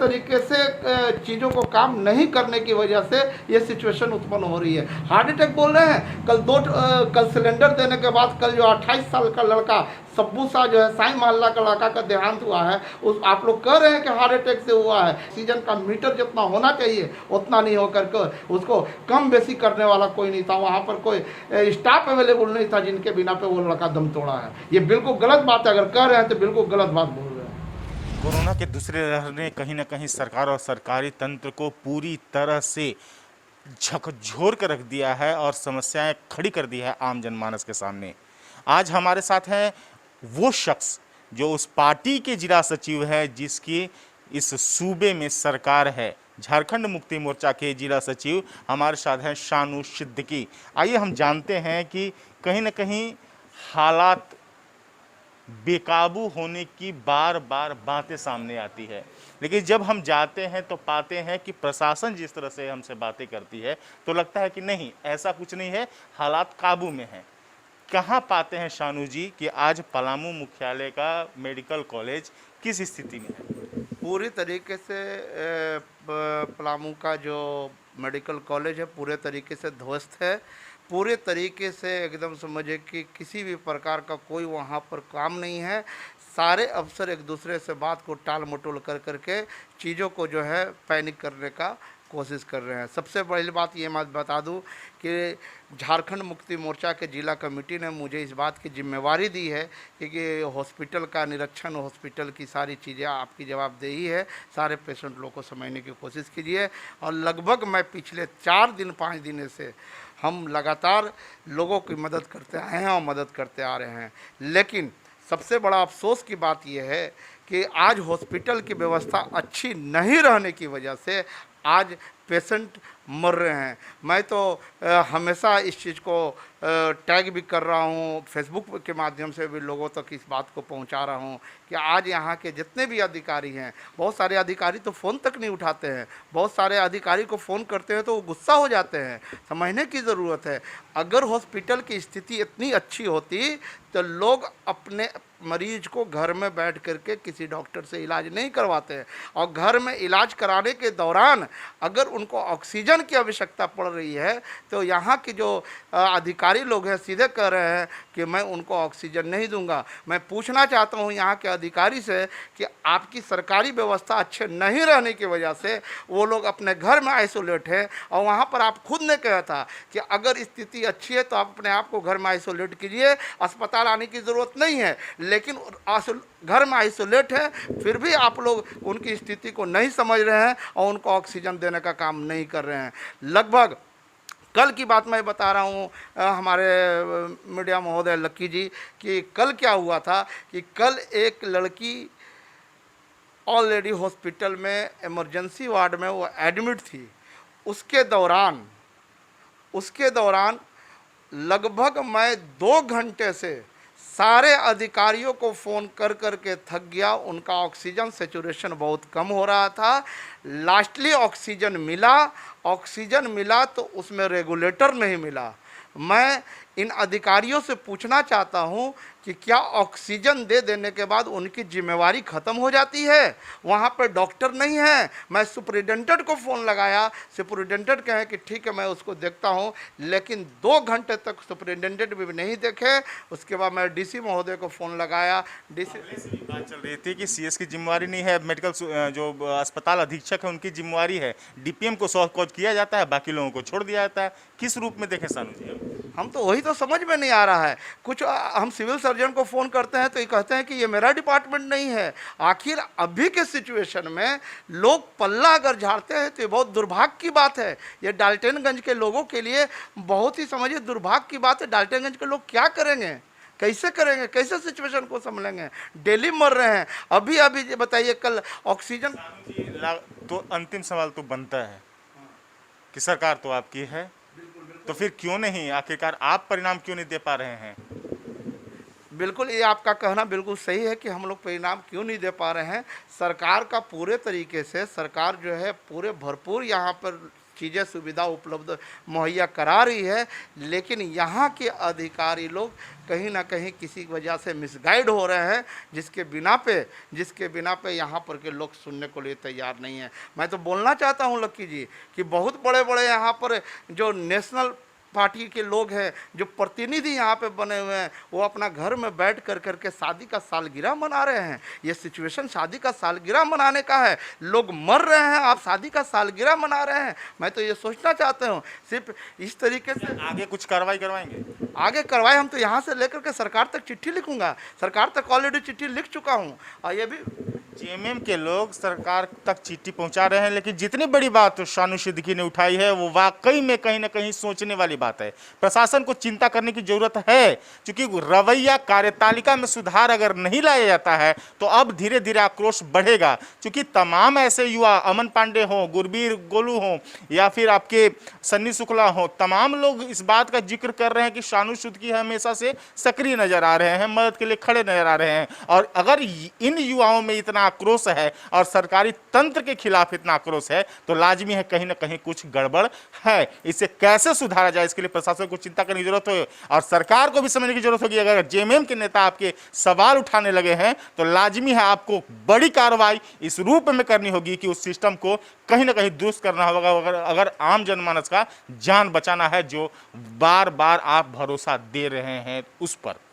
तरीके से चीज़ों को काम नहीं करने की वजह से ये सिचुएशन उत्पन्न हो रही है। हार्ट अटैक बोल रहे हैं, कल सिलेंडर देने के बाद कल जो 28 साल का लड़का सब्बू शाह जो है साई माल्ला का लड़का का देहांत हुआ है, उस आप लोग कह रहे हैं कि हार्ट अटैक से हुआ है। ऑक्सीजन का मीटर जितना होना चाहिए उतना नहीं होकर के उसको कम बेसी करने वाला कोई नहीं था। वहाँ पर कोई स्टाफ अवेलेबल नहीं था जिनके बिना पे वो लड़का दम तोड़ा है। ये बिल्कुल गलत बात है, अगर कह रहे हैं तो बिल्कुल गलत बात बोल रहे हैं। कोरोना के दूसरे लहर ने कहीं ना कहीं सरकार और सरकारी तंत्र को पूरी तरह से झकझोर कर रख दिया है और समस्याएं खड़ी कर दी है आम जनमानस के सामने। आज हमारे साथ हैं वो शख्स जो उस पार्टी के जिला सचिव है जिसकी इस सूबे में सरकार है, झारखंड मुक्ति मोर्चा के जिला सचिव हमारे साथ हैं शानू सिद्दीकी। आइए हम जानते हैं कि कहीं ना कहीं हालात बेकाबू होने की बार बार बातें सामने आती है, लेकिन जब हम जाते हैं तो पाते हैं कि प्रशासन जिस तरह से हमसे बातें करती है तो लगता है कि नहीं, ऐसा कुछ नहीं है, हालात काबू में हैं। कहाँ पाते हैं शानू जी कि आज पलामू मुख्यालय का मेडिकल कॉलेज किस स्थिति में है? पूरी तरीके से पलामू का जो मेडिकल कॉलेज है पूरे तरीके से ध्वस्त है। पूरे तरीके से एकदम समझे कि किसी भी प्रकार का कोई वहाँ पर काम नहीं है। सारे अफसर एक दूसरे से बात को टाल मटोल कर करके चीज़ों को जो है पैनिक करने का कोशिश कर रहे हैं। सबसे बड़ी बात ये मैं बता दूं कि झारखंड मुक्ति मोर्चा के जिला कमेटी ने मुझे इस बात की जिम्मेवारी दी है कि हॉस्पिटल का निरीक्षण, हॉस्पिटल की सारी चीज़ें आपकी जवाबदेही है, सारे पेशेंट लोग को समझने की कोशिश कीजिए। और लगभग मैं पिछले 4 दिन 5 दिन से हम लगातार लोगों की मदद करते आए हैं और मदद करते आ रहे हैं। लेकिन सबसे बड़ा अफसोस की बात यह है कि आज हॉस्पिटल की व्यवस्था अच्छी नहीं रहने की वजह से आज पेशेंट मर रहे हैं। मैं तो हमेशा इस चीज़ को टैग भी कर रहा हूँ, फेसबुक के माध्यम से भी लोगों तक इस बात को पहुँचा रहा हूँ कि आज यहाँ के जितने भी अधिकारी हैं, बहुत सारे अधिकारी तो फ़ोन तक नहीं उठाते हैं, बहुत सारे अधिकारी को फ़ोन करते हैं तो वो गुस्सा हो जाते हैं। समझने की ज़रूरत है, अगर हॉस्पिटल की स्थिति इतनी अच्छी होती तो लोग अपने मरीज को घर में बैठ करके किसी डॉक्टर से इलाज नहीं करवाते हैं। और घर में इलाज कराने के दौरान अगर उनको ऑक्सीजन की आवश्यकता पड़ रही है तो यहाँ के जो अधिकारी लोग हैं सीधे कह रहे हैं कि मैं उनको ऑक्सीजन नहीं दूंगा। मैं पूछना चाहता हूँ यहाँ के अधिकारी से कि आपकी सरकारी व्यवस्था अच्छे नहीं रहने की वजह से वो लोग अपने घर में आइसोलेट हैं, और वहाँ पर आप खुद ने कहा था कि अगर स्थिति अच्छी है तो आप अपने आप को घर में आइसोलेट कीजिए, अस्पताल आने की ज़रूरत नहीं है। लेकिन घर में आइसोलेट है, फिर भी आप लोग उनकी स्थिति को नहीं समझ रहे हैं और उनको ऑक्सीजन देने का काम नहीं कर रहे हैं। लगभग कल की बात मैं बता रहा हूँ हमारे मीडिया महोदय लक्की जी कि कल क्या हुआ था कि कल एक लड़की ऑलरेडी हॉस्पिटल में इमरजेंसी वार्ड में वो एडमिट थी। उसके दौरान लगभग मैं 2 घंटे से सारे अधिकारियों को फ़ोन कर कर के थक गया। उनका ऑक्सीजन सेचुरेशन बहुत कम हो रहा था। लास्टली ऑक्सीजन मिला तो उसमें रेगुलेटर नहीं मिला। मैं इन अधिकारियों से पूछना चाहता हूं कि क्या ऑक्सीजन दे देने के बाद उनकी जिम्मेवारी ख़त्म हो जाती है? वहाँ पर डॉक्टर नहीं है। मैं सुपरिटेंडेंट को फ़ोन लगाया, सुपरिटेंडेंट कहे कि ठीक है मैं उसको देखता हूँ, लेकिन 2 घंटे तक सुपरिटेंडेंट भी नहीं देखे। उसके बाद मैं डीसी महोदय को फ़ोन लगाया। डीसी बात चल रही थी कि सीएस की जिम्मेवारी नहीं है, मेडिकल जो अस्पताल अधीक्षक है उनकी जिम्मेवारी है, डीपीएम को सॉल्व कॉज किया जाता है, बाकी लोगों को छोड़ दिया जाता है। किस रूप में देखें शानू जी? हम तो वही तो समझ में नहीं आ रहा है। कुछ हम सिविल सर्जन को फ़ोन करते हैं तो ये कहते हैं कि ये मेरा डिपार्टमेंट नहीं है। आखिर अभी के सिचुएशन में लोग पल्ला अगर झाड़ते हैं तो ये बहुत दुर्भाग्य की बात है। ये डाल्टनगंज के लोगों के लिए बहुत ही समझिए दुर्भाग्य की बात है। डाल्टनगंज के लोग क्या करेंगे, कैसे करेंगे, कैसे सिचुएशन को संभलेंगे? डेली मर रहे हैं। अभी बताइए कल ऑक्सीजन। तो अंतिम सवाल तो बनता है कि सरकार तो आपकी है, तो फिर क्यों नहीं, आखिरकार आप परिणाम क्यों नहीं दे पा रहे हैं? बिल्कुल, ये आपका कहना बिल्कुल सही है कि हम लोग परिणाम क्यों नहीं दे पा रहे हैं। सरकार का पूरे तरीके से सरकार जो है पूरे भरपूर यहाँ पर चीज़ें सुविधा उपलब्ध मुहैया करा रही है, लेकिन यहाँ के अधिकारी लोग कहीं ना कहीं किसी वजह से मिसगाइड हो रहे हैं, जिसके बिना पे यहाँ पर के लोग सुनने को लिए तैयार नहीं है। मैं तो बोलना चाहता हूँ लक्की जी कि बहुत बड़े बड़े यहाँ पर जो नेशनल पार्टी के लोग हैं, जो प्रतिनिधि यहाँ पे बने हुए हैं, वो अपना घर में बैठ कर करके शादी का सालगिरह मना रहे हैं। ये सिचुएशन शादी का सालगिरह मनाने का है, लोग मर रहे हैं, आप शादी का सालगिरह मना रहे हैं। मैं तो ये सोचना चाहता हूँ सिर्फ इस तरीके से आगे कुछ कार्रवाई करवाएंगे? आगे करवाए हम तो यहाँ से लेकर के सरकार तक चिट्ठी लिखूंगा, सरकार तक ऑलरेडी चिट्ठी लिख चुका हूँ। और ये भी जेएमएम के लोग सरकार तक चिट्ठी पहुंचा रहे हैं, लेकिन जितनी बड़ी बात शानू सिद्दीकी ने उठाई है वो वाकई में कहीं ना कहीं सोचने वाली बात है। प्रशासन को चिंता करने की जरूरत है, क्योंकि रवैया कार्यतालिका में सुधार अगर नहीं लाया जाता है तो अब धीरे धीरे आक्रोश बढ़ेगा। क्योंकि तमाम ऐसे युवा, अमन पांडे हों, गुरबीर गोलू हों या फिर आपके सन्नी शुक्ला हों, तमाम लोग इस बात का जिक्र कर रहे हैं कि शानू सिद्दीकी हमेशा से सक्रिय नजर आ रहे हैं, मदद के लिए खड़े नजर आ रहे हैं। और अगर इन युवाओं में इतना आक्रोश है और सरकारी तंत्र के खिलाफ इतना आक्रोश है तो लाजमी है कहीं ना कहीं कुछ गड़बड़ है। इसे कैसे सुधारा जाए, इसके लिए प्रशासन को चिंता करने की जरूरत है और सरकार को भी समझने की जरूरत होगी। अगर जेएमएम के नेता आपके सवाल उठाने लगे हैं तो लाजमी है आपको बड़ी कार्रवाई इस रूप में करनी होगी कि उस सिस्टम को कहीं ना कहीं दुरुस्त करना होगा, अगर आम जनमानस का जान बचाना है जो बार बार आप भरोसा दे रहे हैं उस पर।